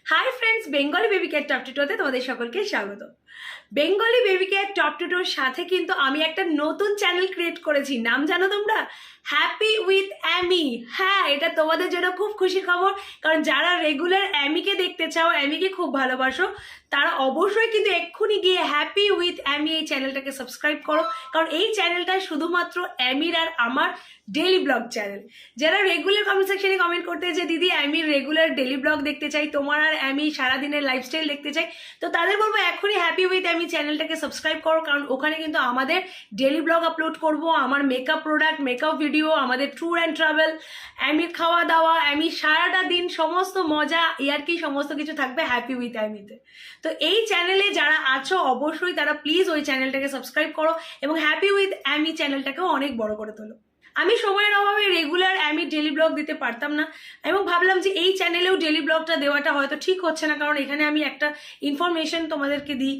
High friends, Bengali baby care top টুটোতে তোমাদের সকলকে স্বাগত। বেঙ্গলি বেবি কেয়ার টপ টুটোর সাথে কিন্তু আমি একটা নতুন চ্যানেল ক্রিয়েট করেছি। নাম জানো তোমরা? Happy with অ্যামি। হ্যাঁ, এটা তোমাদের জন্য খুব খুশির খবর, কারণ যারা রেগুলার অ্যামিকে দেখতে চাও, অ্যামিকে খুব ভালোবাসো, তারা অবশ্যই কিন্তু এক্ষুনি গিয়ে হ্যাপি উইথ অ্যামি এই চ্যানেলটাকে সাবস্ক্রাইব করো। কারণ এই চ্যানেলটা শুধুমাত্র অ্যামির আর আমার ডেলি ব্লগ চ্যানেল। যারা রেগুলার কমেন্ট সেকশনে কমেন্ট করতে যে দিদি অ্যামির রেগুলার ডেলি ব্লগ দেখতে চাই, তোমার আর অ্যামি সারাদিনের লাইফস্টাইল দেখতে চাই, তো তাদের বলবো এখনই হ্যাপি উইথ অ্যামি চ্যানেলটাকে সাবস্ক্রাইব করো। কারণ ওখানে কিন্তু আমাদের ডেলি ব্লগ আপলোড করব, আমার মেকআপ প্রোডাক্ট, মেকআপ ভিডিও, আমাদের ট্যুর অ্যান্ড ট্রাভেল, অ্যামির খাওয়া দাওয়া, অ্যামির সারাটা দিন সমস্ত মজা ইয়ার্কি সমস্ত কিছু থাকবে হ্যাপি উইথ অ্যামিতে। তো এই চ্যানেলে যারা আছো অবশ্যই তারা প্লিজ ওই চ্যানেলটাকে সাবস্ক্রাইব করো এবং হ্যাপি উইথ অ্যামি চ্যানেলটাকেও অনেক বড় করে তোলো। আমি সময়ের অভাবে রেগুলার আমি ডেলি ব্লগ দিতে পারতাম না এবং ভাবলাম যে এই চ্যানেলেও ডেলি ব্লগটা দেওয়াটা হয়তো ঠিক হচ্ছে না, কারণ এখানে আমি একটা ইনফরমেশন তোমাদেরকে দিই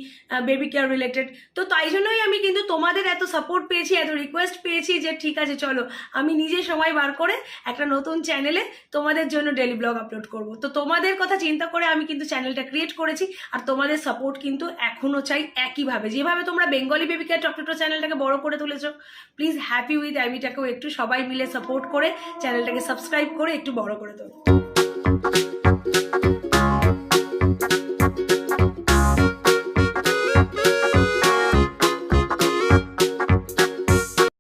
বেবি কেয়ার রিলেটেড। তো তাই জন্যই আমি কিন্তু তোমাদের এত সাপোর্ট পেয়েছি, এত রিকোয়েস্ট পেয়েছি যে ঠিক আছে চলো আমি নিজে সময় বার করে একটা নতুন চ্যানেলে তোমাদের জন্য ডেলি ব্লগ আপলোড করব। তো তোমাদের কথা চিন্তা করে আমি কিন্তু চ্যানেলটা ক্রিয়েট করেছি, আর তোমাদের সাপোর্ট কিন্তু এখনো চাই একইভাবে। যেভাবে তোমরা বেঙ্গলি বেবি কেয়ার টপ টুটো চ্যানেলটাকে বড় করে তুলেছো, প্লিজ হ্যাপি উইথ অ্যামিটাকেও একটু সবাই মিলে সাপোর্ট করে চ্যানেলটাকে সাবস্ক্রাইব করে একটু বড় করে দেবো।